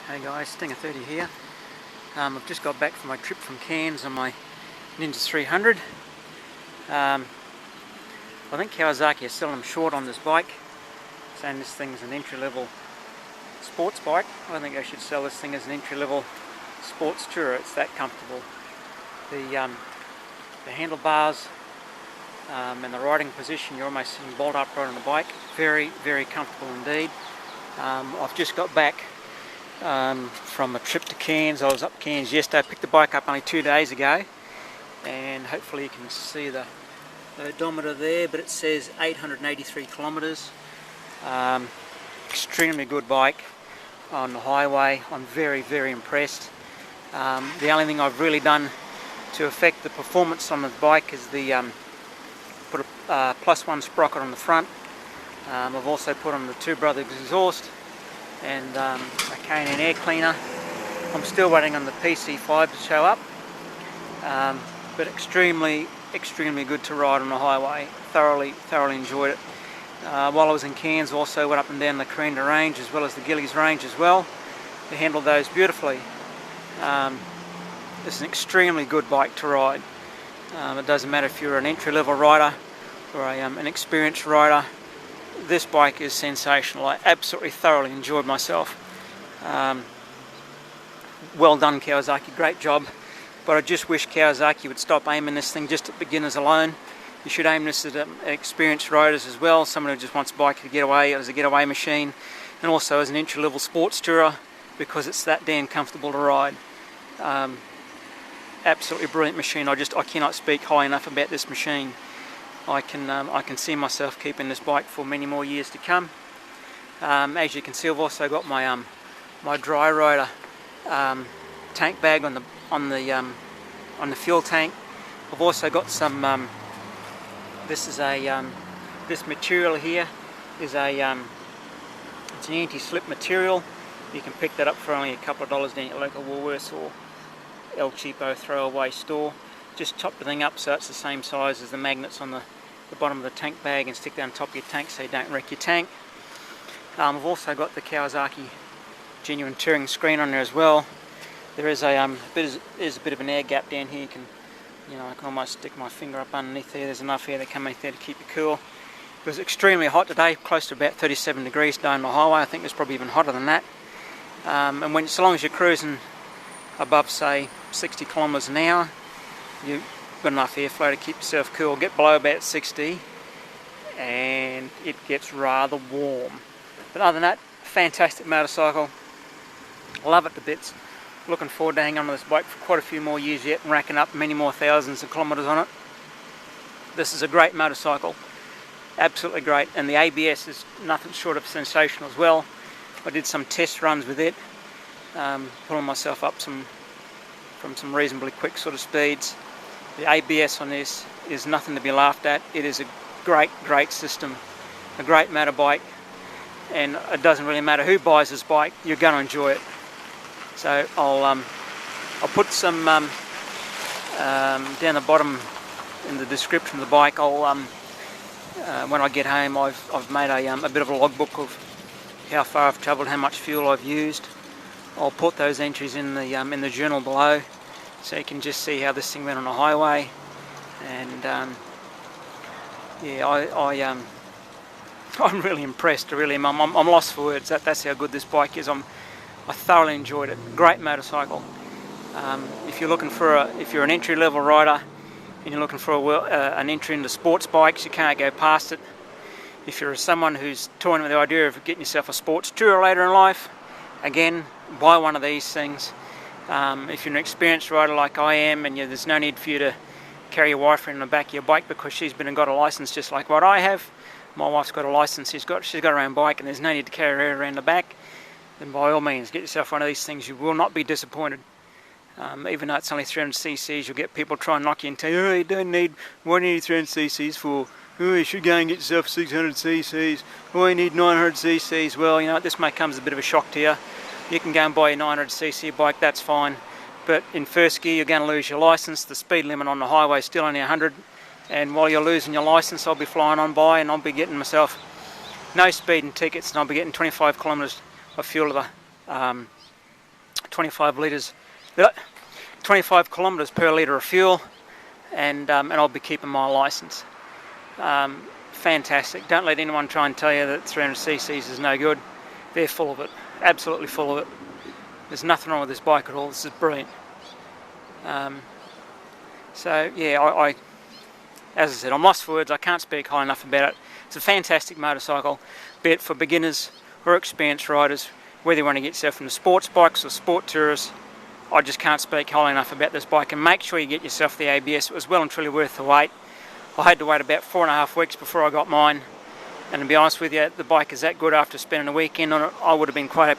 Hey guys, Stinger 30 here. I've just got back from my trip from Cairns on my Ninja 300. I think Kawasaki is selling them short on this bike, saying this thing's an entry-level sports bike. I think they should sell this thing as an entry-level sports tourer. It's that comfortable. The handlebars and the riding position, you're almost sitting bolt upright on the bike. Very, very comfortable indeed. I've just got back from a trip to Cairns. I was up Cairns yesterday. I picked the bike up only 2 days ago, and hopefully you can see the odometer there, but it says 883 kilometres. Extremely good bike on the highway. I'm very, very impressed. The only thing I've really done to affect the performance on the bike is put a +1 sprocket on the front. I've also put on the Two Brothers exhaust and a K&N air cleaner. I'm still waiting on the PC5 to show up, but extremely good to ride on the highway. Thoroughly enjoyed it. While I was in Cairns, also went up and down the Corinda range as well as the Gillies range as well. They handled those beautifully. It's an extremely good bike to ride. It doesn't matter if you're an entry-level rider or an experienced rider. This bike is sensational. I absolutely thoroughly enjoyed myself. Well done, Kawasaki, great job. But I just wish Kawasaki would stop aiming this thing just at beginners alone. You should aim this at experienced riders as well, someone who just wants a bike to get away as a getaway machine, and also as an entry-level sports tourer, because it's that damn comfortable to ride. Absolutely brilliant machine. I cannot speak high enough about this machine. I can see myself keeping this bike for many more years to come. As you can see, I've also got my my dry rider tank bag on the fuel tank. I've also got some. This material here is it's an anti-slip material. You can pick that up for only a couple of dollars down at your local Woolworths or El Cheapo throwaway store. Just chop the thing up so it's the same size as the magnets on the bottom of the tank bag, and stick that on top of your tank so you don't wreck your tank. I've also got the Kawasaki genuine touring screen on there as well. There is a bit of an air gap down here. I can almost stick my finger up underneath there. There's enough air that comes in there to keep you cool. It was extremely hot today, close to about 37 degrees down the highway. I think it's probably even hotter than that. And so long as you're cruising above, say, 60 kilometres an hour, you've got enough airflow to keep yourself cool. Get below about 60 and it gets rather warm. But other than that, fantastic motorcycle. Love it to bits. Looking forward to hanging on to this bike for quite a few more years yet and racking up many more thousands of kilometres on it. This is a great motorcycle. Absolutely great. And the ABS is nothing short of sensational as well. I did some test runs with it, pulling myself up from some reasonably quick sort of speeds. The ABS on this is nothing to be laughed at. It is a great system, a great motorbike, and it doesn't really matter who buys this bike, you're going to enjoy it. So I'll put some down the bottom in the description of the bike. When I get home, I've made a bit of a logbook of how far I've travelled, how much fuel I've used. I'll put those entries in the journal below, so you can just see how this thing went on the highway. And yeah, I'm really impressed. Really, I'm lost for words. That's how good this bike is. I thoroughly enjoyed it. Great motorcycle. If you're an entry-level rider and you're looking for an entry into sports bikes, you can't go past it. If you're someone who's toying with the idea of getting yourself a sports tourer later in life, again, buy one of these things. If you're an experienced rider like I am, and there's no need for you to carry your wife in the back of your bike because she's been and got a license just like what I have. My wife's got a license, she's got her own bike, and there's no need to carry her around the back. Then by all means, get yourself one of these things. You will not be disappointed. Even though it's only 300 cc's, you'll get people try and knock you and tell you, oh, you don't need, what do you need 300 cc's for? Oh, you should go and get yourself 600 cc's. Oh, you need 900 cc's. Well, this may come as a bit of a shock to you. You can go and buy a 900 cc bike, that's fine. But in first gear, you're going to lose your license. The speed limit on the highway is still only 100. And while you're losing your license, I'll be flying on by and I'll be getting myself no speeding tickets, and I'll be getting 25 kilometres of fuel to 25 kilometres per litre of fuel, and I'll be keeping my licence. Fantastic. Don't let anyone try and tell you that 300cc's is no good. They're full of it, absolutely full of it. There's nothing wrong with this bike at all. This is brilliant. So yeah, I as I said, I'm lost for words. I can't speak high enough about it. It's a fantastic motorcycle, be it for beginners or experienced riders, whether you want to get yourself into sports bikes or sport tourists. I just can't speak highly enough about this bike, and make sure you get yourself the ABS. It was well and truly worth the wait. I had to wait about 4.5 weeks before I got mine, and to be honest with you, the bike is that good. After spending a weekend on it, I would have been quite happy